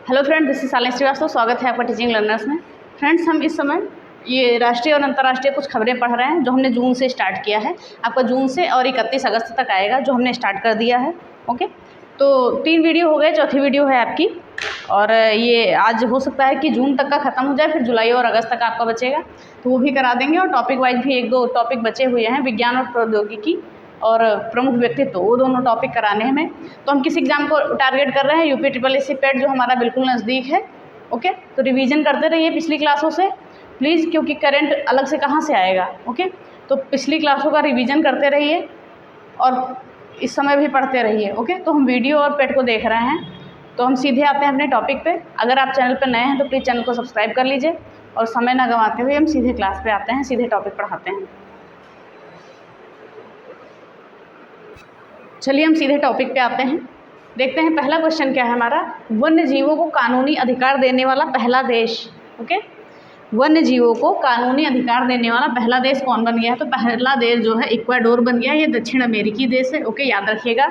Hello friend, this is Salini Srivastava. स्वागत है आपका टीचिंग लर्नर्स में। फ्रेंड्स, हम इस समय ये राष्ट्रीय और अंतर्राष्ट्रीय कुछ खबरें पढ़ रहे हैं जो हमने जून से स्टार्ट किया है। आपका जून से और 31 अगस्त तक आएगा, जो हमने स्टार्ट कर दिया है। ओके, तो 3 वीडियो हो गए, चौथी वीडियो है आपकी। और ये आज हो सकता है कि जून तक का ख़त्म हो जाए, फिर जुलाई और अगस्त तक आपका बचेगा, तो वो भी करा देंगे। और टॉपिक वाइज भी 1-2 टॉपिक बचे हुए हैं, विज्ञान और प्रौद्योगिकी और प्रमुख व्यक्तित्व, वो दोनों टॉपिक कराने हैं हमें। तो हम किस एग्ज़ाम को टारगेट कर रहे हैं? यूपी SSC पेट, जो हमारा बिल्कुल नज़दीक है। ओके, तो रिवीजन करते रहिए पिछली क्लासों से प्लीज़, क्योंकि करंट अलग से कहाँ से आएगा। ओके, तो पिछली क्लासों का रिवीजन करते रहिए और इस समय भी पढ़ते रहिए। ओके, तो हम वीडियो और पेट को देख रहे हैं, तो हम सीधे आते हैं अपने टॉपिक पे। अगर आप चैनल पर नए हैं तो प्लीज़ चैनल को सब्सक्राइब कर लीजिए और समय ना गंवाते हुए हम सीधे क्लास पे आते हैं, सीधे टॉपिक पढ़ाते हैं। चलिए हम सीधे टॉपिक पे आते हैं, देखते हैं पहला क्वेश्चन क्या है हमारा। वन्य जीवों को कानूनी अधिकार देने वाला पहला देश। ओके, वन्य जीवों को कानूनी अधिकार देने वाला पहला देश कौन बन गया है? तो पहला देश जो है इक्वाडोर बन गया है। ये दक्षिण अमेरिकी देश है। ओके, याद रखिएगा,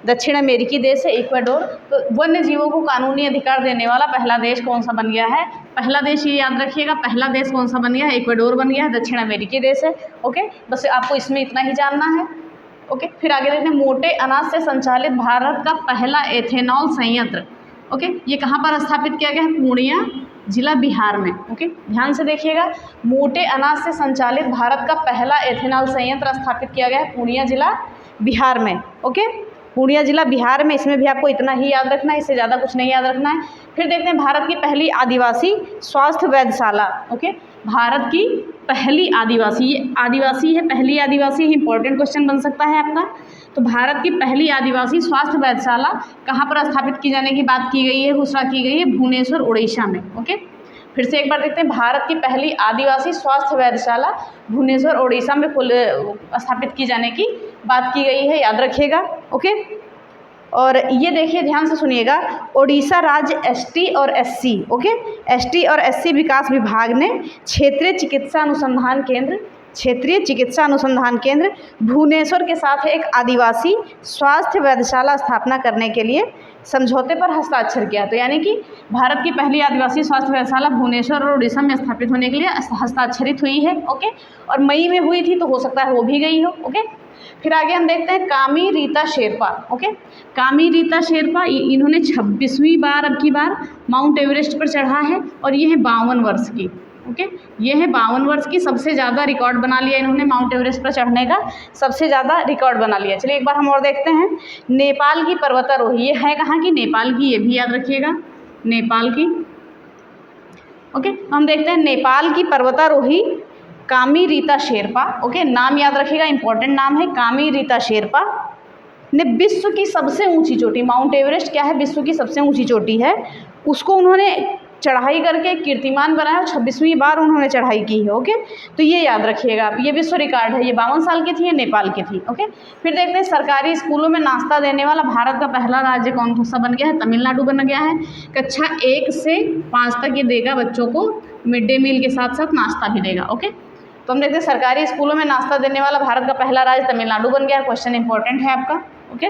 दक्षिण अमेरिकी देश है इक्वाडोर। तो वन्य जीवों को कानूनी अधिकार देने वाला पहला देश कौन सा बन गया है? पहला देश, ये याद रखिएगा, पहला देश कौन सा बन गया है? इक्वाडोर बन गया है, दक्षिण अमेरिकी देश है। ओके, बस आपको इसमें इतना ही जानना है। ओके, फिर आगे देखते हैं, मोटे अनाज से संचालित भारत का पहला एथेनॉल संयंत्र। ओके, ये कहाँ पर स्थापित किया गया है? पूर्णिया जिला, बिहार में। ओके, ध्यान से देखिएगा, मोटे अनाज से संचालित भारत का पहला एथेनॉल संयंत्र स्थापित किया गया है पूर्णिया जिला, बिहार में। ओके, पूर्णिया जिला, बिहार में। इसमें भी आपको इतना ही याद रखना है, इससे ज़्यादा कुछ नहीं याद रखना है। फिर देखते हैं भारत की पहली आदिवासी स्वास्थ्य वेधशाला। ओके, भारत की पहली आदिवासी, ये आदिवासी है, पहली आदिवासी, इंपॉर्टेंट क्वेश्चन बन सकता है आपका। तो भारत की पहली आदिवासी स्वास्थ्य वेधशाला कहाँ पर स्थापित की जाने की बात की गई है, घोषणा की गई है? भुवनेश्वर, उड़ीसा में। ओके, फिर से एक बार देखते हैं, भारत की पहली आदिवासी स्वास्थ्य वेधशाला भुवनेश्वर, उड़ीसा में स्थापित की जाने की बात की गई है, याद रखिएगा। ओके, और ये देखिए, ध्यान से सुनिएगा, ओडिशा राज्य ST और SC, ओके, ST और SC विकास विभाग ने क्षेत्रीय चिकित्सा अनुसंधान केंद्र भुवनेश्वर के साथ एक आदिवासी स्वास्थ्य वेधशाला स्थापना करने के लिए समझौते पर हस्ताक्षर किया। तो यानी कि भारत की पहली आदिवासी स्वास्थ्य वेधशाला भुवनेश्वर और उड़ीसा में स्थापित होने के लिए हस्ताक्षरित हुई है। ओके, और मई में हुई थी, तो हो सकता है वो भी गई हो। ओके, फिर आगे हम देखते हैं कामी रीता शेरपा। ओके, कामी रीता शेरपा, इन्होंने 26वीं बार अब की बार माउंट एवरेस्ट पर चढ़ा है, और ये है 52 वर्ष की। ओके, ये है 52 वर्ष की, सबसे ज़्यादा रिकॉर्ड बना लिया इन्होंने, माउंट एवरेस्ट पर चढ़ने का सबसे ज़्यादा रिकॉर्ड बना लिया। चलिए एक बार हम और देखते हैं, नेपाल की पर्वतारोही, ये है कहाँ की? नेपाल की, ये भी याद रखिएगा, नेपाल की। ओके, हम देखते हैं नेपाल की पर्वतारोही कामी रीता शेरपा। ओके, नाम याद रखिएगा, इंपॉर्टेंट नाम है, कामी रीता शेरपा ने विश्व की सबसे ऊंची चोटी, माउंट एवरेस्ट क्या है? विश्व की सबसे ऊंची चोटी है, उसको उन्होंने चढ़ाई करके कीर्तिमान बनाया, और 26वीं बार उन्होंने चढ़ाई की है। ओके, तो ये याद रखिएगा आप, ये विश्व रिकॉर्ड है। ये 52 साल की थी, ये नेपाल की थी। ओके, फिर देखते हैं, सरकारी स्कूलों में नाश्ता देने वाला भारत का पहला राज्य कौन सा बन गया है? तमिलनाडु बन गया है। कक्षा 1 से 5 तक ये देगा बच्चों को, मिड डे मील के साथ साथ नाश्ता भी देगा। ओके, तो हम देखते हैं, सरकारी स्कूलों में नाश्ता देने वाला भारत का पहला राज्य तमिलनाडु बन गया। क्वेश्चन इंपॉर्टेंट है आपका। ओके,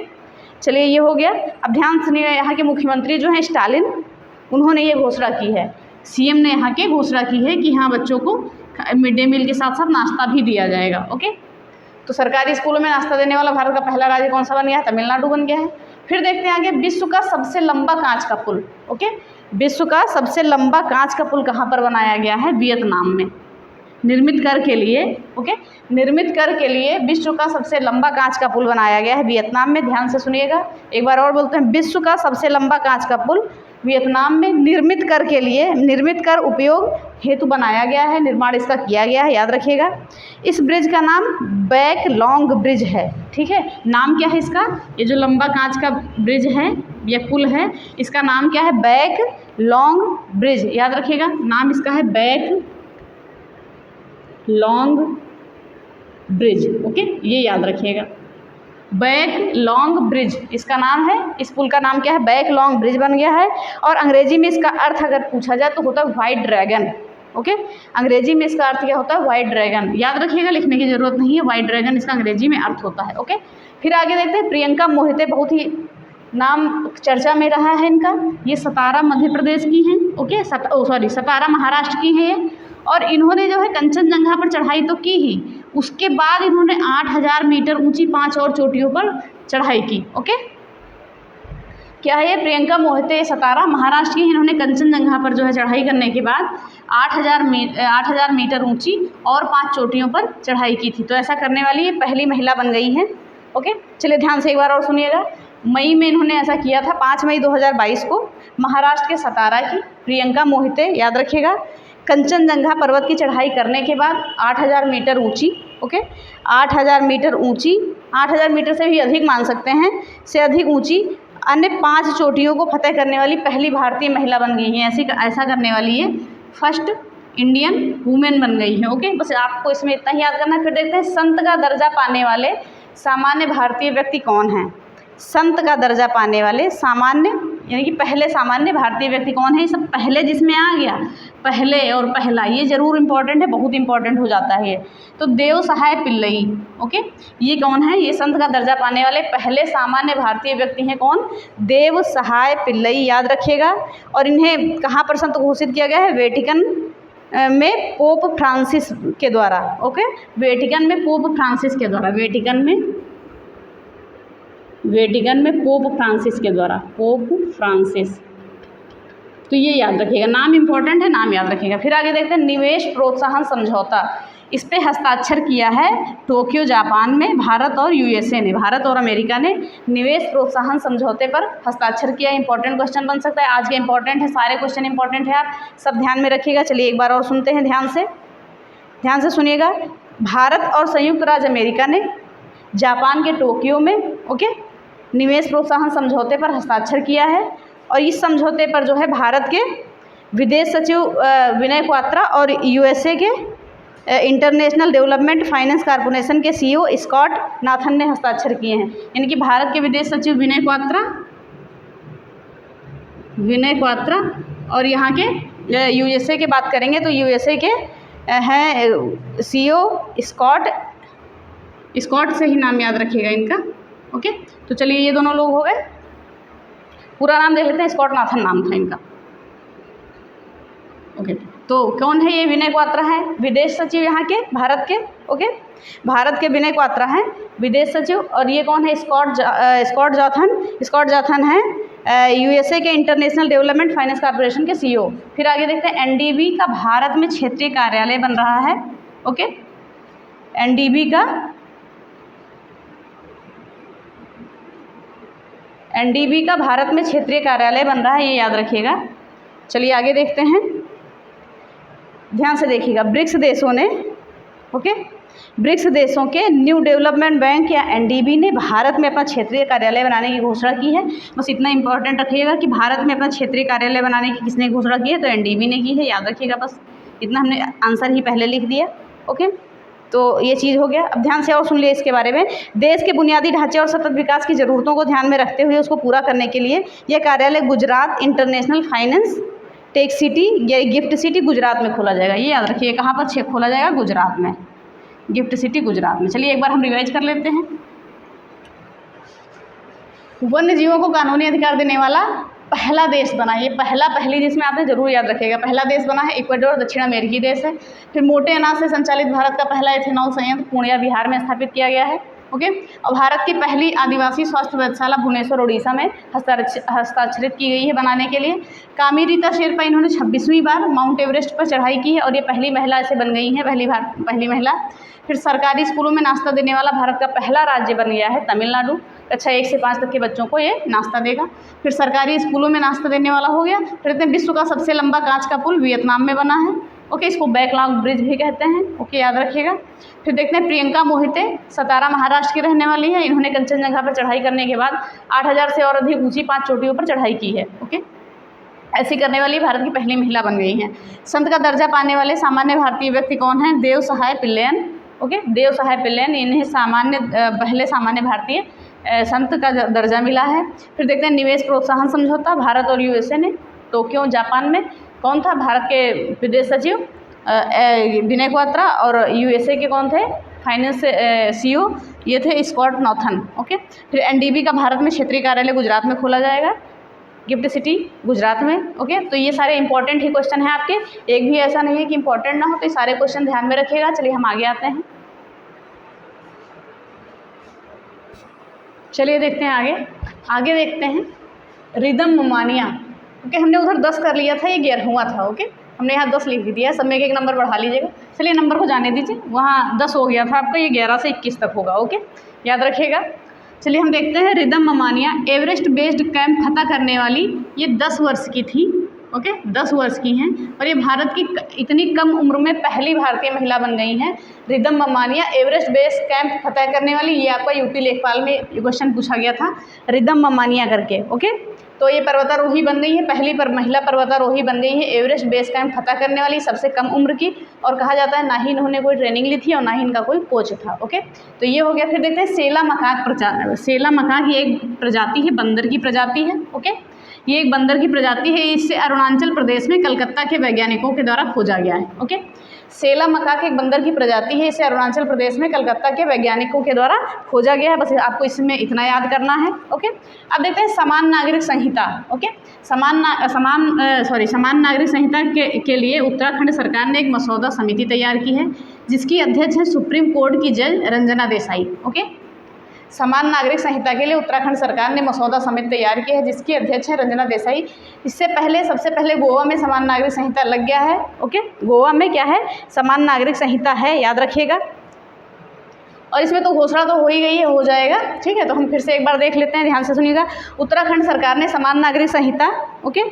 चलिए ये हो गया। अब ध्यान सुनिए, यहाँ के मुख्यमंत्री जो हैं स्टालिन, उन्होंने ये घोषणा की है, CM ने यहाँ के घोषणा की है कि हाँ, बच्चों को मिड डे मील के साथ साथ नाश्ता भी दिया जाएगा। ओके, तो सरकारी स्कूलों में नाश्ता देने वाला भारत का पहला राज्य कौन सा बन गया है? तमिलनाडु बन गया है। फिर देखते हैं आगे, विश्व का सबसे लंबा कांच का पुल। ओके, विश्व का सबसे लंबा कांच का पुल कहाँ पर बनाया गया है? वियतनाम में, निर्मित कर के लिए। ओके, निर्मित कर के लिए विश्व का सबसे लंबा कांच का पुल बनाया गया है वियतनाम में। ध्यान से सुनिएगा, एक बार और बोलते हैं, विश्व का सबसे लंबा कांच का पुल वियतनाम में निर्मित कर के लिए, निर्मित कर उपयोग हेतु बनाया गया है, निर्माण इसका किया गया है, याद रखिएगा। इस ब्रिज का नाम बैक लॉन्ग ब्रिज है। ठीक है, नाम क्या है इसका? ये जो लंबा कांच का ब्रिज है या पुल है, इसका नाम क्या है? बैक लॉन्ग ब्रिज, याद रखिएगा, नाम इसका है बैक लॉन्ग ब्रिज। ओके, ये याद रखिएगा, बैक लॉन्ग ब्रिज इसका नाम है। इस पुल का नाम क्या है? बैक लॉन्ग ब्रिज बन गया है। और अंग्रेजी में इसका अर्थ अगर पूछा जाए तो होता है व्हाइट ड्रैगन। ओके, अंग्रेजी में इसका अर्थ क्या होता है? व्हाइट ड्रैगन, याद रखिएगा, लिखने की जरूरत नहीं है, व्हाइट ड्रैगन इसका अंग्रेजी में अर्थ होता है। ओके, फिर आगे देखते हैं, प्रियंका मोहिते बहुत ही नाम चर्चा में रहा है इनका। ये सतारा मध्य प्रदेश की हैं, ओके, सतारा महाराष्ट्र की हैं ये। और इन्होंने जो है कंचनजंगा पर चढ़ाई तो की ही, उसके बाद इन्होंने 8000 मीटर ऊंची 5 और चोटियों पर चढ़ाई की। ओके, क्या है ये? प्रियंका मोहिते, सतारा महाराष्ट्र की। इन्होंने कंचनजंगा पर जो है चढ़ाई करने के बाद 8000 मीटर ऊंची और 5 चोटियों पर चढ़ाई की थी। तो ऐसा करने वाली ये पहली महिला बन गई हैं। ओके, चलिए ध्यान से एक बार और सुनिएगा। मई में इन्होंने ऐसा किया था, 5 मई 2022 को महाराष्ट्र के सतारा की प्रियंका मोहिते, याद रखिएगा, कंचनजंगा पर्वत की चढ़ाई करने के बाद 8000 मीटर ऊंची, ओके, 8000 मीटर ऊंची, 8000 मीटर से भी अधिक मान सकते हैं, से अधिक ऊंची अन्य 5 चोटियों को फतेह करने वाली पहली भारतीय महिला बन गई हैं। ऐसा करने वाली ये फर्स्ट इंडियन वुमेन बन गई हैं। ओके, बस आपको इसमें इतना ही याद करना है। फिर देखते हैं संत का दर्जा पाने वाले सामान्य भारतीय व्यक्ति कौन हैं। संत का दर्जा पाने वाले सामान्य यानी कि पहले सामान्य भारतीय व्यक्ति कौन है। ये सब पहले जिसमें आ गया, पहले और पहला, ये जरूर इंपॉर्टेंट है, बहुत इंपॉर्टेंट हो जाता है ये। तो देव सहाय पिल्लई, ओके, ये कौन है? ये संत का दर्जा पाने वाले पहले सामान्य भारतीय व्यक्ति हैं। कौन? देव सहाय पिल्लई, याद रखिएगा। और इन्हें कहाँ पर संत घोषित किया गया है? वेटिकन में पोप फ्रांसिस के द्वारा। ओके, वेटिकन में पोप फ्रांसिस के द्वारा, वेटिकन में पोप फ्रांसिस के द्वारा, पोप फ्रांसिस। तो ये याद रखिएगा, नाम इंपॉर्टेंट है, नाम याद रखिएगा। फिर आगे देखते हैं निवेश प्रोत्साहन समझौता। इस पे हस्ताक्षर किया है टोक्यो जापान में भारत और यूएसए ने, भारत और अमेरिका ने निवेश प्रोत्साहन समझौते पर हस्ताक्षर किया। इंपॉर्टेंट क्वेश्चन बन सकता है, आज के इंपॉर्टेंट है, सारे क्वेश्चन इंपॉर्टेंट है, आप सब ध्यान में रखिएगा। चलिए एक बार और सुनते हैं, ध्यान से सुनिएगा। भारत और संयुक्त राज्य अमेरिका ने जापान के टोक्यो में, ओके, निवेश प्रोत्साहन समझौते पर हस्ताक्षर किया है। और इस समझौते पर जो है भारत के विदेश सचिव विनय क्वात्रा और यूएसए के इंटरनेशनल डेवलपमेंट फाइनेंस कॉरपोरेशन के सीईओ स्कॉट नाथन ने हस्ताक्षर किए हैं। यानी कि भारत के विदेश सचिव विनय क्वात्रा और यहाँ के यूएसए के बात करेंगे तो यूएसए के हैं सीईओ स्कॉट से ही नाम याद रखिएगा इनका। ओके, तो चलिए ये दोनों लोग हो गए। पूरा नाम देख लेते हैं, स्कॉट नाथन नाम था इनका। ओके, तो कौन है ये? विनय क्वात्रा है, विदेश सचिव यहाँ के भारत के। ओके, भारत के विनय क्वात्रा हैं विदेश सचिव। और ये कौन है? स्कॉट जाथन है यूएसए के इंटरनेशनल डेवलपमेंट फाइनेंस कॉरपोरेशन के सीईओ। फिर आगे देखते हैं एनडीबी का भारत में क्षेत्रीय कार्यालय बन रहा है। ओके, एनडीबी का भारत में क्षेत्रीय कार्यालय बन रहा है, ये याद रखिएगा। चलिए आगे देखते हैं, ध्यान से देखिएगा। ब्रिक्स देशों ने, ओके, ब्रिक्स देशों के न्यू डेवलपमेंट बैंक या एनडीबी ने भारत में अपना क्षेत्रीय कार्यालय बनाने की घोषणा की है। बस इतना इंपॉर्टेंट रखिएगा कि भारत में अपना क्षेत्रीय कार्यालय बनाने की किसने घोषणा की है? तो एनडीबी ने की है, याद रखिएगा। बस इतना हमने आंसर ही पहले लिख दिया। ओके, तो ये चीज़ हो गया। अब ध्यान से और सुन लिए इसके बारे में। देश के बुनियादी ढांचे और सतत विकास की ज़रूरतों को ध्यान में रखते हुए उसको पूरा करने के लिए यह कार्यालय Gujarat international finance tech city या गिफ्ट सिटी गुजरात में खोला जाएगा। ये याद रखिए, कहाँ पर खोला जाएगा? गुजरात में, गिफ्ट सिटी गुजरात में। चलिए एक बार हम रिवाइज कर लेते हैं। वन्य जीवों को कानूनी अधिकार देने वाला पहला देश बना, ये पहली जिसमें आपने जरूर याद रखिएगा, पहला देश बना है इक्वाडोर, दक्षिण अमेरिकी देश है। फिर मोटे अनाज से संचालित भारत का पहला एथेनॉल संयंत्र पूर्णिया बिहार में स्थापित किया गया है। ओके, और भारत की पहली आदिवासी स्वास्थ्य वेधशाला भुवनेश्वर उड़ीसा में हस्ताक्षरित की गई है बनाने के लिए। कामी रीता शेरपा, इन्होंने 26वीं बार माउंट एवरेस्ट पर चढ़ाई की है और ये पहली महिला ऐसे बन गई हैं, पहली महिला। फिर सरकारी स्कूलों में नाश्ता देने वाला भारत का पहला राज्य बन गया है तमिलनाडु। कक्षा 1 से 5 तक के बच्चों को ये नाश्ता देगा। फिर सरकारी स्कूलों में नाश्ता देने वाला हो गया। फिर विश्व का सबसे लंबा कांच का पुल वियतनाम में बना है। ओके, इसको बैकलॉग ब्रिज भी कहते हैं। ओके, याद रखिएगा। फिर देखते हैं प्रियंका मोहिते, सतारा महाराष्ट्र की रहने वाली है। इन्होंने कंचनजंगा पर चढ़ाई करने के बाद 8000 से और अधिक ऊंची 5 चोटियों पर चढ़ाई की है। ओके, ऐसी करने वाली भारत की पहली महिला बन गई हैं। संत का दर्जा पाने वाले सामान्य भारतीय व्यक्ति कौन हैं? देव सहाय पिल्लैन। ओके, देव सहाय पिल्लैन, इन्हें पहले सामान्य भारतीय संत का दर्जा मिला है। फिर देखते हैं निवेश प्रोत्साहन समझौता भारत और यूएसए ने टोक्यो जापान में। कौन था? भारत के विदेश सचिव विनय क्वात्रा और यूएसए के कौन थे? फाइनेंस सीईओ ये थे स्कॉट नॉर्थन। ओके, फिर एनडीबी का भारत में क्षेत्रीय कार्यालय गुजरात में खोला जाएगा, गिफ्ट सिटी गुजरात में। ओके, तो ये सारे इंपॉर्टेंट ही क्वेश्चन हैं आपके, एक भी ऐसा नहीं है कि इंपॉर्टेंट ना हो, तो ये सारे क्वेश्चन ध्यान में रखिएगा। चलिए हम आगे आते हैं, चलिए देखते हैं आगे देखते हैं रिदम ममानिया। ओके, हमने उधर 10 कर लिया था, ये 11वां था। ओके, हमने यहाँ 10 लिख दिया है, सब में एक नंबर बढ़ा लीजिएगा। चलिए नंबर को जाने दीजिए, वहाँ 10 हो गया था आपका, ये 11 से 21 तक होगा। ओके, याद रखिएगा। चलिए हम देखते हैं रिदम ममानिया एवरेस्ट बेस्ड कैंप फतह करने वाली, ये 10 वर्ष की थी। ओके, 10 वर्ष की हैं और ये भारत की इतनी कम उम्र में पहली भारतीय महिला बन गई हैं। रिदम ममानिया एवरेस्ट बेस कैंप फतह करने वाली, ये आपका यूपी लेखपाल में क्वेश्चन पूछा गया था, रिदम ममानिया करके। ओके, तो ये पर्वतारोही बन गई है, पहली महिला पर्वतारोही बन गई है एवरेस्ट बेस कैंप फतह करने वाली, सबसे कम उम्र की, और कहा जाता है ना ही इन्होंने कोई ट्रेनिंग ली थी और ना ही इनका कोई कोच था। ओके, तो ये हो गया। फिर देखते हैं सेला मकाक सेला मकाक ये एक प्रजाति है, बंदर की प्रजाति है। ओके, ये एक बंदर की प्रजाति है, इससे अरुणाचल प्रदेश में कलकत्ता के वैज्ञानिकों के द्वारा खोजा गया है। ओके, सेला मकाक एक बंदर की प्रजाति है, इसे अरुणाचल प्रदेश में कलकत्ता के वैज्ञानिकों के द्वारा खोजा गया है। बस आपको इसमें इतना याद करना है। ओके, अब देखते हैं समान नागरिक संहिता। ओके, समान नागरिक संहिता के लिए उत्तराखंड सरकार ने एक मसौदा समिति तैयार की है, जिसकी अध्यक्ष है सुप्रीम कोर्ट की जज रंजना देसाई। ओके, समान नागरिक संहिता के लिए उत्तराखंड सरकार ने मसौदा समिति तैयार की है, जिसकी अध्यक्ष है रंजना देसाई। इससे पहले सबसे पहले गोवा में समान नागरिक संहिता लग गया है। ओके, गोवा में क्या है, समान नागरिक संहिता है, याद रखिएगा। और इसमें तो घोषणा तो हो ही गई है, हो जाएगा। ठीक है, तो हम फिर से एक बार देख लेते हैं, ध्यान से सुनिएगा। उत्तराखंड सरकार ने समान नागरिक संहिता ओके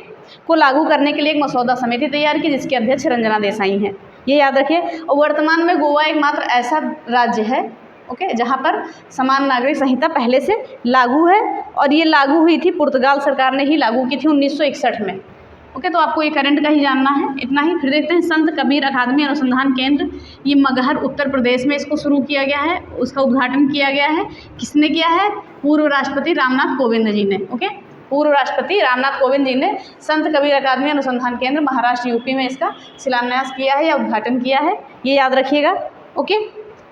को लागू करने के लिए एक मसौदा समिति तैयार की, जिसकी अध्यक्ष रंजना देसाई हैं, ये याद रखिए। और वर्तमान में गोवा एकमात्र ऐसा राज्य है ओके जहाँ पर समान नागरिक संहिता पहले से लागू है, और ये लागू हुई थी, पुर्तगाल सरकार ने ही लागू की थी 1961 में। ओके, तो आपको ये करंट का ही जानना है, इतना ही। फिर देखते हैं संत कबीर अकादमी अनुसंधान केंद्र, ये मगहर उत्तर प्रदेश में इसको शुरू किया गया है, उसका उद्घाटन किया गया है। किसने किया है? पूर्व राष्ट्रपति रामनाथ कोविंद जी ने। ओके, पूर्व राष्ट्रपति रामनाथ कोविंद जी ने संत कबीर अकादमी अनुसंधान केंद्र महाराष्ट्र यूपी में इसका शिलान्यास किया है या उद्घाटन किया है, ये याद रखिएगा। ओके,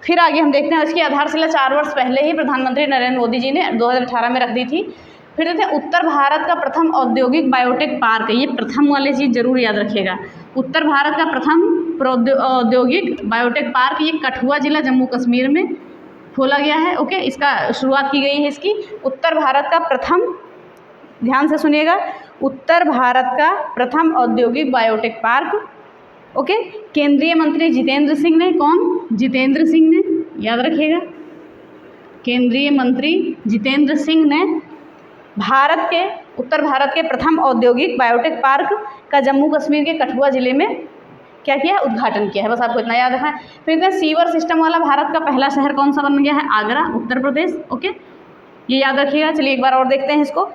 फिर आगे हम देखते हैं, इसकी आधारशिला 4 वर्ष पहले ही प्रधानमंत्री नरेंद्र मोदी जी ने 2018 में रख दी थी। फिर देखते हैं उत्तर भारत का प्रथम औद्योगिक बायोटेक पार्क, ये प्रथम वाली चीज़ जरूर याद रखिएगा। उत्तर भारत का प्रथम औद्योगिक बायोटेक पार्क, ये कठुआ जिला जम्मू कश्मीर में खोला गया है। ओके, इसका शुरुआत की गई है इसकी। उत्तर भारत का प्रथम, ध्यान से सुनिएगा, उत्तर भारत का प्रथम औद्योगिक बायोटेक पार्क। ओके, केंद्रीय मंत्री जितेंद्र सिंह ने, कौन? जितेंद्र सिंह ने, याद रखिएगा, केंद्रीय मंत्री जितेंद्र सिंह ने उत्तर भारत के प्रथम औद्योगिक बायोटेक पार्क का जम्मू कश्मीर के कठुआ जिले में क्या किया है? उद्घाटन किया है। बस आपको इतना याद रखना है। फिर सीवर सिस्टम वाला भारत का पहला शहर कौन सा बन गया है? आगरा, उत्तर प्रदेश। ओके, ये याद रखिएगा। चलिए एक बार और देखते हैं इसको।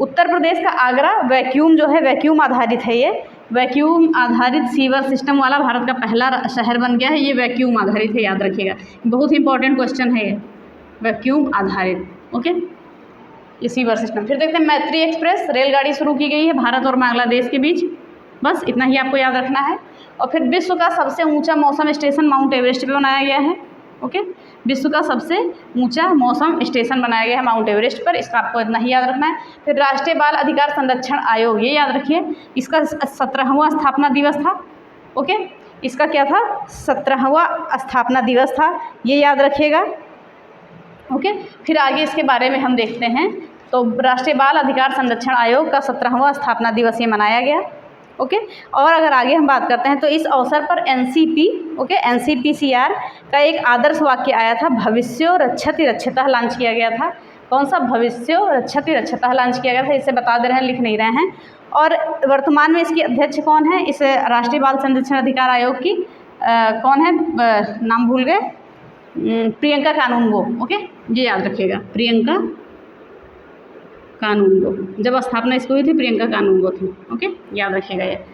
उत्तर प्रदेश का आगरा वैक्यूम जो है, वैक्यूम आधारित है, ये वैक्यूम आधारित सीवर सिस्टम वाला भारत का पहला शहर बन गया है। ये वैक्यूम आधारित है, याद रखिएगा, बहुत ही इंपॉर्टेंट क्वेश्चन है ये, वैक्यूम आधारित। ओके, ये सीवर सिस्टम। फिर देखते हैं मैत्री एक्सप्रेस रेलगाड़ी शुरू की गई है भारत और बांग्लादेश के बीच, बस इतना ही आपको याद रखना है। और फिर विश्व का सबसे ऊंचा मौसम स्टेशन माउंट एवरेस्ट पे बनाया गया है। ओके, विश्व का सबसे ऊंचा मौसम स्टेशन बनाया गया है माउंट एवरेस्ट पर, इसका आपको इतना ही याद रखना है। फिर राष्ट्रीय बाल अधिकार संरक्षण आयोग, ये याद रखिए, इसका 17वां स्थापना दिवस था। ओके, इसका क्या था? 17वां स्थापना दिवस था, ये याद रखिएगा। ओके, फिर आगे इसके बारे में हम देखते हैं। तो राष्ट्रीय बाल अधिकार संरक्षण आयोग का 17वां स्थापना दिवस ये मनाया गया। ओके, और अगर आगे हम बात करते हैं तो इस अवसर पर NCPCR का एक आदर्श वाक्य आया था, भविष्यो रक्षति रक्षतः लॉन्च किया गया था। कौन सा? भविष्यो रक्षति रक्षतः लॉन्च किया गया था। इसे बता दे रहे हैं, लिख नहीं रहे हैं। और वर्तमान में इसकी अध्यक्ष कौन है? इस राष्ट्रीय बाल संरक्षण अधिकार आयोग की कौन है? नाम भूल गए, प्रियंका कानूनगो। ओके, ये याद रखिएगा, प्रियंका कानूनगो। जब स्थापना इसको हुई थी प्रियंका कानूनगो थी। ओके, याद रखिएगा ये।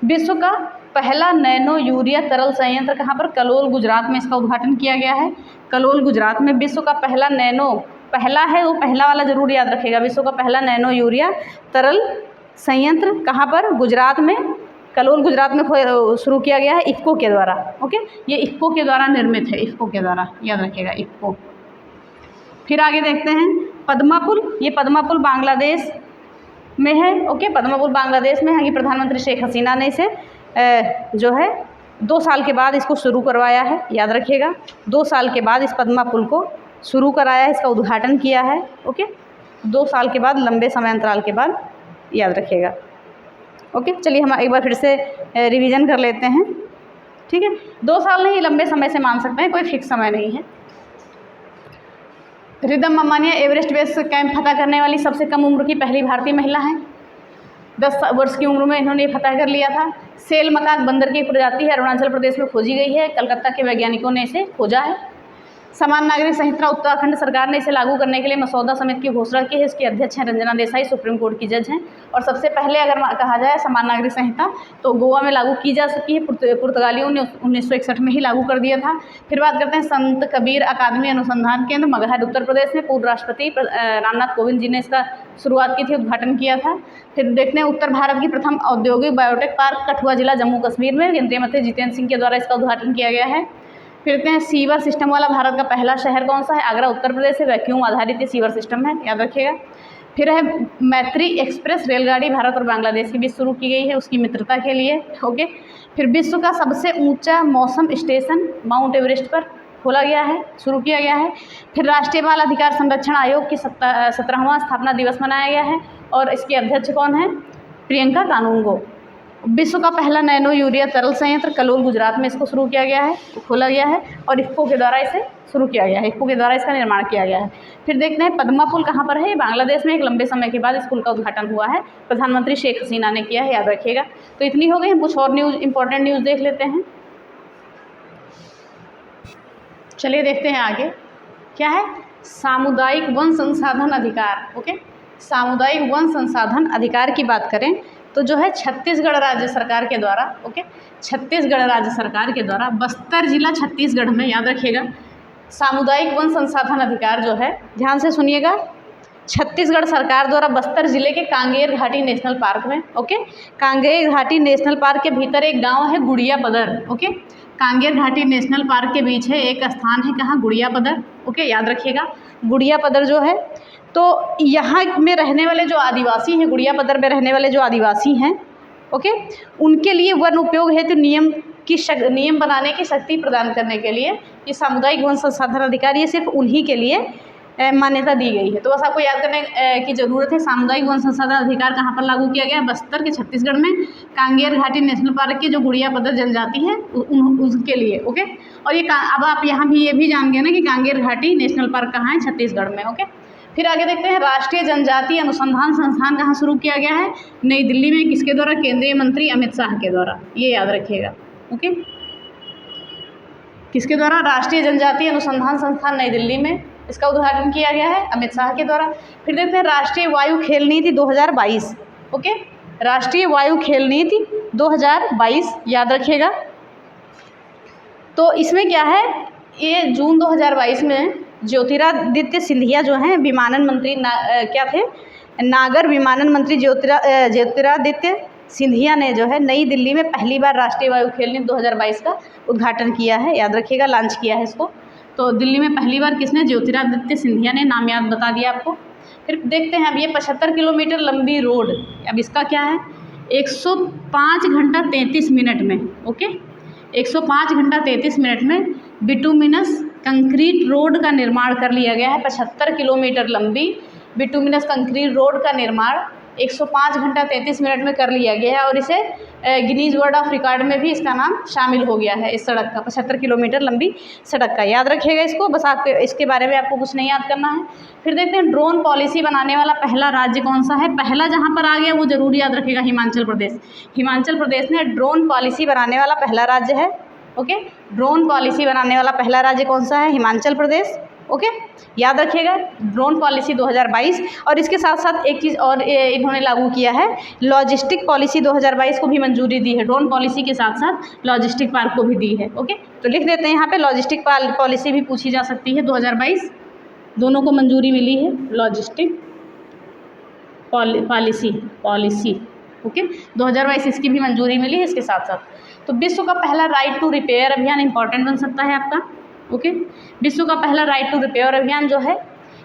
विश्व का पहला नैनो यूरिया तरल संयंत्र कहाँ पर? कलोल, गुजरात में इसका उद्घाटन किया गया है। कलोल, गुजरात में विश्व का पहला पहला है वो पहला वाला जरूर याद रखिएगा। विश्व का पहला नैनो यूरिया तरल संयंत्र कहाँ पर? गुजरात में कलोल गुजरात में शुरू किया गया है इफ़को के द्वारा। ओके, ये इफ़को के द्वारा निर्मित है, इफ़को के द्वारा, याद रखिएगा इफ़को। फिर आगे देखते हैं पद्मा पुल। ये पद्मा पुल बांग्लादेश में है। ओके, पद्मा पुल बांग्लादेश में है कि प्रधानमंत्री शेख हसीना ने इसे जो है 2 साल के बाद इसको शुरू करवाया है, याद रखिएगा। 2 साल के बाद इस पद्मा पुल को शुरू कराया है, इसका उद्घाटन किया है। ओके, 2 साल के बाद, लंबे समय अंतराल के बाद, याद रखिएगा। ओके, चलिए हम एक बार फिर से रिवीजन कर लेते हैं। ठीक है, 2 साल नहीं, लंबे समय से मान सकते हैं, कोई फिक्स समय नहीं है। रिदम ममानिया एवरेस्ट बेस कैंप फतह करने वाली सबसे कम उम्र की पहली भारतीय महिला हैं। 10 वर्ष की उम्र में इन्होंने ये फतह कर लिया था। सेल मकाक बंदर की प्रजाति है, अरुणाचल प्रदेश में खोजी गई है। कलकत्ता के वैज्ञानिकों ने इसे खोजा है। समान नागरिक संहिता उत्तराखंड सरकार ने इसे लागू करने के लिए मसौदा समिति की घोषणा की है। इसकी अध्यक्ष हैं रंजना देसाई, सुप्रीम कोर्ट की जज हैं। और सबसे पहले अगर कहा जाए समान नागरिक संहिता तो गोवा में लागू की जा चुकी है, पुर्तगालियों ने 1961 में ही लागू कर दिया था। फिर बात करते हैं संत कबीर अकादमी अनुसंधान केंद्र मगहर उत्तर प्रदेश में, पूर्व राष्ट्रपति रामनाथ कोविंद जी ने इसका शुरुआत की थी, उद्घाटन किया था। फिर देखते हैं उत्तर भारत की प्रथम औद्योगिक बायोटेक पार्क कठुआ जिला जम्मू कश्मीर में, केंद्रीय मंत्री जितेंद्र सिंह के द्वारा इसका उद्घाटन किया गया है। फिर देखते हैं सीवर सिस्टम वाला भारत का पहला शहर कौन सा है? आगरा उत्तर प्रदेश से, वैक्यूम आधारित ये सीवर सिस्टम है, याद रखिएगा। फिर है मैत्री एक्सप्रेस रेलगाड़ी भारत और बांग्लादेश के बीच शुरू की गई है उसकी मित्रता के लिए। ओके, फिर विश्व का सबसे ऊंचा मौसम स्टेशन माउंट एवरेस्ट पर खोला गया है, शुरू किया गया है। फिर राष्ट्रीय बाल अधिकार संरक्षण आयोग की 17वां स्थापना दिवस मनाया गया है और इसके अध्यक्ष कौन है? प्रियंका कानूनगो। विश्व का पहला नैनो यूरिया तरल संयंत्र कलोल गुजरात में इसको शुरू किया गया है, खोला गया है और इफ़को के द्वारा इसे शुरू किया गया है, इफ़को के द्वारा इसका निर्माण किया गया है। फिर देखते हैं पद्मा पुल कहाँ पर है? बांग्लादेश में एक लंबे समय के बाद इस पुल का उद्घाटन हुआ है, प्रधानमंत्री शेख हसीना ने किया है, याद रखिएगा। तो इतनी हो गई, हम कुछ और न्यूज़, इंपॉर्टेंट न्यूज़ देख लेते हैं। चलिए देखते हैं आगे क्या है। सामुदायिक वन संसाधन अधिकार। ओके, सामुदायिक वन संसाधन अधिकार की बात करें तो जो है छत्तीसगढ़ राज्य सरकार के द्वारा, ओके, छत्तीसगढ़ राज्य सरकार के द्वारा बस्तर जिला छत्तीसगढ़ में, याद रखिएगा, सामुदायिक वन संसाधन अधिकार जो है, ध्यान से सुनिएगा, छत्तीसगढ़ सरकार द्वारा बस्तर जिले के कांगेर घाटी नेशनल पार्क में, ओके, कांगेर घाटी नेशनल पार्क के भीतर एक गांव है गुड़िया पदर। ओके, कांगेर घाटी नेशनल पार्क के बीच है एक स्थान है, कहाँ? गुड़िया पदर। ओके, याद रखिएगा, गुड़िया पदर जो है, तो यहाँ में रहने वाले जो आदिवासी हैं, गुड़िया पदर में रहने वाले जो आदिवासी हैं, ओके, उनके लिए वन उपयोग हेतु नियम बनाने की शक्ति प्रदान करने के लिए ये सामुदायिक वन संसाधन अधिकार ये सिर्फ उन्हीं के लिए मान्यता दी गई है। तो बस आपको याद करने की ज़रूरत है, सामुदायिक वन संसाधन अधिकार कहाँ पर लागू किया गया? बस्तर के छत्तीसगढ़ में कांगेर घाटी नेशनल पार्क की जो गुड़िया पदर जनजाति है उसके लिए। ओके, और ये अब आप यहाँ भी ये भी जान गए ना कि कांगेर घाटी नेशनल पार्क कहाँ है? छत्तीसगढ़ में। ओके, फिर आगे देखते हैं राष्ट्रीय जनजातीय अनुसंधान संस्थान कहाँ शुरू किया गया है? नई दिल्ली में। किसके द्वारा? केंद्रीय मंत्री अमित शाह के द्वारा, ये याद रखिएगा। ओके, किसके द्वारा? राष्ट्रीय जनजातीय अनुसंधान संस्थान नई दिल्ली में, इसका उद्घाटन किया गया है अमित शाह के द्वारा। फिर देखते हैं राष्ट्रीय वायु खेल नीति 2022। ओके, राष्ट्रीय वायु खेल नीति 2022, याद रखिएगा। तो इसमें क्या है, ये जून 2022 में ज्योतिरादित्य सिंधिया जो हैं विमानन मंत्री क्या थे? नागर विमानन मंत्री ज्योतिरादित्य सिंधिया ने जो है नई दिल्ली में पहली बार राष्ट्रीय वायु खेल नीति 2022 का उद्घाटन किया है, याद रखिएगा, लॉन्च किया है इसको। तो दिल्ली में पहली बार किसने? ज्योतिरादित्य सिंधिया ने, नाम याद बता दिया आपको। फिर देखते हैं अब ये 75 किलोमीटर लंबी रोड, अब इसका क्या है? 105 घंटा 33 मिनट में, ओके, 105 घंटा 33 मिनट में बिटुमिनस कंक्रीट रोड का निर्माण कर लिया गया है। 75 किलोमीटर लंबी बिटुमिनस कंक्रीट रोड का निर्माण 105 घंटा 33 मिनट में कर लिया गया है और इसे गिनीज वर्ल्ड ऑफ रिकॉर्ड में भी इसका नाम शामिल हो गया है, इस सड़क का, 75 किलोमीटर लंबी सड़क का, याद रखिएगा इसको। बस आपके इसके बारे में आपको कुछ नहीं याद करना है। फिर देखते हैं ड्रोन पॉलिसी बनाने वाला पहला राज्य कौन सा है? पहला जहाँ पर आ गया वो जरूर याद रखिएगा, हिमाचल प्रदेश। हिमाचल प्रदेश ने ड्रोन पॉलिसी बनाने वाला पहला राज्य है। ओके, ड्रोन पॉलिसी बनाने वाला पहला राज्य कौन सा है? हिमाचल प्रदेश। ओके, याद रखिएगा, ड्रोन पॉलिसी 2022। और इसके साथ साथ एक चीज़ और इन्होंने लागू किया है, लॉजिस्टिक पॉलिसी 2022 को भी मंजूरी दी है। ड्रोन पॉलिसी के साथ साथ लॉजिस्टिक पार्क को भी दी है। ओके, तो लिख देते हैं यहाँ पे, लॉजिस्टिक पॉलिसी भी पूछी जा सकती है 2022, दोनों को मंजूरी मिली है, लॉजिस्टिक पॉलिसी। ओके, 2022 इसकी भी मंजूरी मिली है इसके साथ साथ। तो विश्व का पहला राइट टू रिपेयर अभियान इंपॉर्टेंट बन सकता है आपका। ओके, विश्व का पहला राइट टू रिपेयर अभियान जो है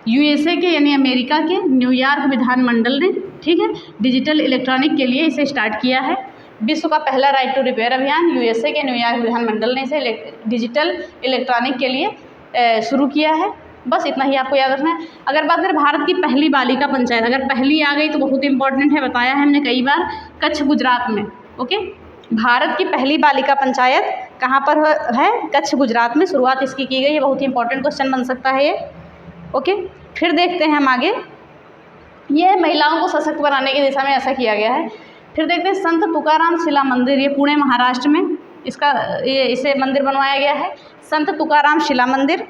यूएसए के यानी अमेरिका के न्यूयॉर्क विधानमंडल ने, ठीक है, डिजिटल इलेक्ट्रॉनिक के लिए इसे स्टार्ट किया है। विश्व का पहला राइट टू रिपेयर अभियान यूएसए के न्यूयॉर्क विधानमंडल ने इसे डिजिटल इलेक्ट्रॉनिक के लिए शुरू किया है। बस इतना ही आपको याद रखना है। अगर बात करें भारत की पहली बालिका पंचायत, अगर पहली आ गई तो बहुत इंपॉर्टेंट है, बताया है हमने कई बार, कच्छ गुजरात में। ओके, भारत की पहली बालिका पंचायत कहाँ पर है? कच्छ गुजरात में शुरुआत इसकी की गई है। बहुत ही इंपॉर्टेंट क्वेश्चन बन सकता है ये। ओके, फिर देखते हैं हम आगे। ये महिलाओं को सशक्त बनाने की दिशा में ऐसा किया गया है। फिर देखते हैं संत तुकाराम शिला मंदिर, ये पुणे महाराष्ट्र में इसे मंदिर बनवाया गया है। संत तुकाराम शिला मंदिर,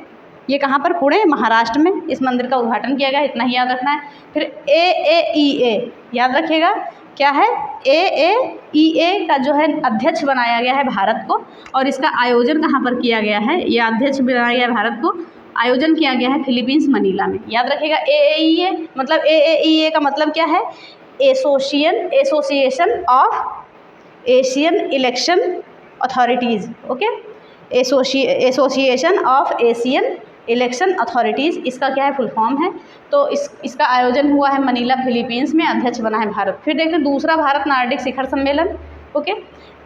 ये कहाँ पर? पुणे महाराष्ट्र में इस मंदिर का उद्घाटन किया गया, इतना ही याद रखना है। फिर AAEA याद रखिएगा, क्या है? AAEA का जो है अध्यक्ष बनाया गया है भारत को, और इसका आयोजन कहाँ पर किया गया है? ये अध्यक्ष बनाया गया है भारत को, आयोजन किया गया है फिलीपींस मनीला में। याद रखिएगा AAEA मतलब, AAEA का मतलब क्या है? Association of Asian election authorities. Okay, association of Asian election authorities, इसका क्या है? फुल फॉर्म है। तो इसका आयोजन हुआ है मनीला फिलीपींस में, अध्यक्ष बना है भारत। फिर देखते हैं दूसरा भारत नार्डिक शिखर सम्मेलन। ओके,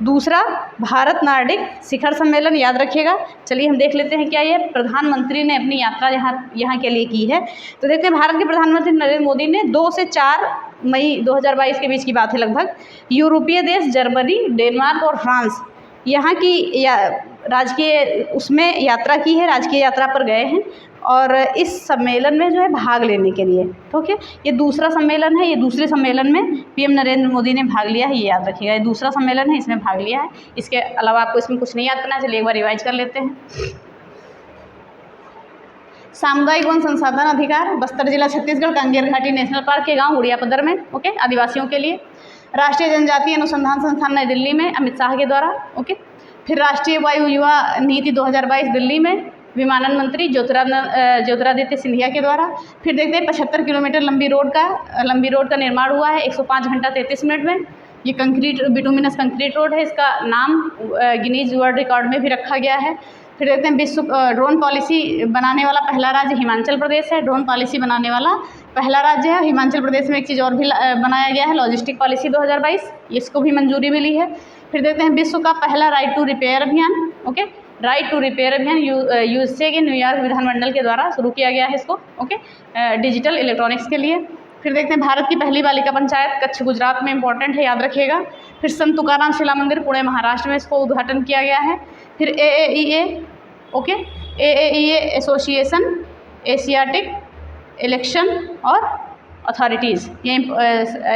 दूसरा भारत नार्डिक शिखर सम्मेलन याद रखिएगा। चलिए हम देख लेते हैं क्या ये प्रधानमंत्री ने अपनी यात्रा यहाँ के लिए की है। तो देखते हैं भारत के प्रधानमंत्री नरेंद्र मोदी ने 2 से 4 मई 2022 के बीच की बात है लगभग, यूरोपीय देश जर्मनी, डेनमार्क और फ्रांस यहाँ की राजकीय उसमें यात्रा की है, राजकीय यात्रा पर गए हैं, और इस सम्मेलन में जो है भाग लेने के लिए। ठीक है, ये दूसरा सम्मेलन है, ये दूसरे सम्मेलन में पीएम नरेंद्र मोदी ने भाग लिया है, ये याद रखिएगा। ये दूसरा सम्मेलन है, इसमें भाग लिया है। इसके अलावा आपको इसमें कुछ नहीं याद करना, चलिए एक बार रिवाइज कर लेते हैं। सामुदायिक वन संसाधन अधिकार, बस्तर जिला छत्तीसगढ़, कांगेर घाटी नेशनल पार्क के गाँव उड़िया पदर में। ओके, आदिवासियों के लिए। राष्ट्रीय जनजातीय अनुसंधान संस्थान नई दिल्ली में अमित शाह के द्वारा। ओके, फिर राष्ट्रीय वायु युवा नीति 2022 दिल्ली में विमानन मंत्री ज्योतिरादित्य सिंधिया के द्वारा। फिर देखते हैं 75 किलोमीटर लंबी रोड का निर्माण हुआ है 105 घंटा 33 मिनट में। ये कंक्रीट बिटुमिनस कंक्रीट रोड है, इसका नाम गिनीज वर्ल्ड रिकॉर्ड में भी रखा गया है। फिर देखते हैं विश्व ड्रोन पॉलिसी बनाने वाला पहला राज्य हिमाचल प्रदेश है। ड्रोन पॉलिसी बनाने वाला पहला राज्य है हिमाचल प्रदेश में। एक चीज़ और भी बनाया गया है, लॉजिस्टिक पॉलिसी 2022, इसको भी मंजूरी मिली है। फिर देखते हैं विश्व का पहला राइट टू रिपेयर अभियान। ओके, राइट टू रिपेयर अभियान यूएसए के न्यूयॉर्क विधानमंडल के द्वारा शुरू किया गया है इसको। ओके, डिजिटल इलेक्ट्रॉनिक्स के लिए। फिर देखते हैं भारत की पहली बालिका पंचायत कच्छ गुजरात में, इंपॉर्टेंट है, याद रखिएगा। फिर संत तुकाराम शिला मंदिर पुणे महाराष्ट्र में, इसको उद्घाटन किया गया है। फिर AAEA, okay, AAEA association Asiatic election और अथॉरिटीज़, ये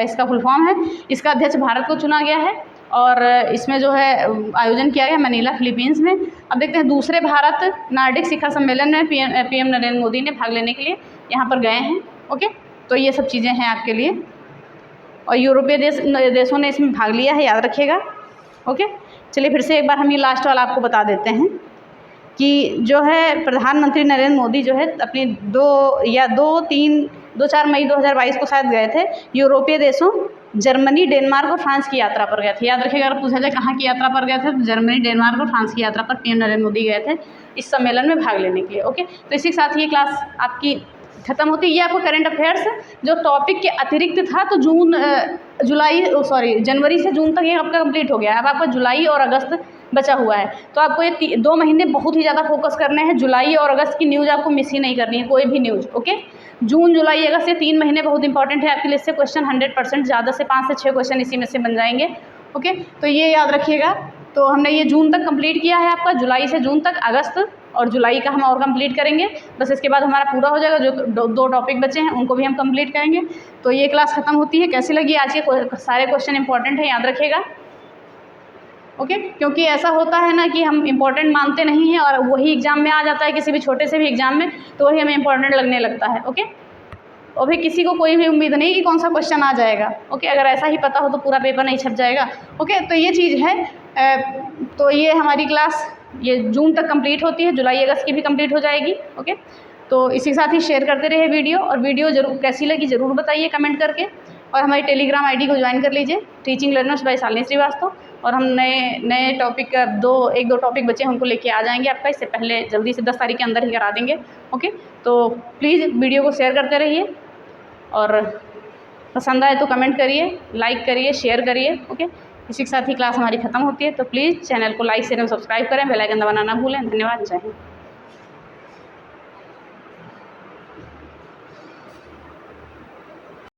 इसका फुल फॉर्म है। इसका अध्यक्ष भारत को चुना गया है, और इसमें जो है आयोजन किया गया मनीला फिलीपींस में। अब देखते हैं दूसरे भारत नार्डिक शिखर सम्मेलन में पीएम नरेंद्र मोदी ने भाग लेने के लिए यहाँ पर गए हैं। ओके, तो ये सब चीज़ें हैं आपके लिए, और यूरोपीय देशों ने इसमें भाग लिया है, याद रखिएगा। ओके, चलिए फिर से एक बार हम ये लास्ट वाला आपको बता देते हैं कि जो है प्रधानमंत्री नरेंद्र मोदी जो है अपनी 2-4 मई 2022 को शायद गए थे यूरोपीय देशों जर्मनी, डेनमार्क और फ्रांस की यात्रा पर गए थे। याद रखिएगा, अगर पूछा जाए कहाँ की यात्रा पर गए थे, तो जर्मनी, डेनमार्क और फ्रांस की यात्रा पर पीएम नरेंद्र मोदी गए थे इस सम्मेलन में भाग लेने के लिए। ओके, तो इसी के साथ ये क्लास आपकी खत्म होती है। ये आपको करंट अफेयर्स जो टॉपिक के अतिरिक्त था, तो जनवरी से जून तक ये आपका कंप्लीट हो गया है। अब आपका जुलाई और अगस्त बचा हुआ है, तो आपको ये 2 महीने बहुत ही ज़्यादा फोकस करने हैं। जुलाई और अगस्त की न्यूज़ आपको मिस ही नहीं करनी है, कोई भी न्यूज़। ओके, जून, जुलाई, अगस्त ये 3 महीने बहुत इंपॉर्टेंट है आपके लिए। इससे क्वेश्चन 100% ज़्यादा से 5 से 6 क्वेश्चन इसी में से बन जाएंगे। ओके, तो ये याद रखिएगा। तो हमने ये जून तक कंप्लीट किया है आपका, जुलाई से जून तक। अगस्त और जुलाई का हम और कंप्लीट करेंगे, बस इसके बाद हमारा पूरा हो जाएगा। जो 2 टॉपिक बचे हैं उनको भी हम कंप्लीट करेंगे। तो ये क्लास खत्म होती है। कैसी लगी आज के सारे क्वेश्चन इंपॉर्टेंट है, याद रखिएगा। ओके, क्योंकि ऐसा होता है ना कि हम इम्पोर्टेंट मानते नहीं हैं, और वही एग्जाम में आ जाता है, किसी भी छोटे से भी एग्जाम में, तो वही हमें इम्पोर्टेंट लगने लगता है। ओके, और भी किसी को कोई भी उम्मीद नहीं कि कौन सा क्वेश्चन आ जाएगा। ओके, अगर ऐसा ही पता हो तो पूरा पेपर नहीं छप जाएगा। ओके, तो ये चीज़ है। तो ये हमारी क्लास ये जून तक कंप्लीट होती है, जुलाई अगस्त की भी कंप्लीट हो जाएगी। ओके, तो इसी के साथ ही शेयर करते रहे वीडियो, और वीडियो जरूर कैसी लगी ज़रूर बताइए कमेंट करके। और हमारी टेलीग्राम आईडी को ज्वाइन कर लीजिए, teaching learners by Shalini Srivastava. और हम नए टॉपिक का एक दो टॉपिक बचे हमको लेके आ जाएंगे आपका, इससे पहले जल्दी से 10 तारीख के अंदर ही करा देंगे। ओके, तो प्लीज़ वीडियो को शेयर करते रहिए और पसंद आए तो कमेंट करिए, लाइक करिए, शेयर करिए। ओके, इसी के साथ ही क्लास हमारी ख़त्म होती है। तो प्लीज़ चैनल को लाइक शेयर और सब्सक्राइब करें, बेल आइकन दबाना ना भूलें। धन्यवाद, जय हिंद।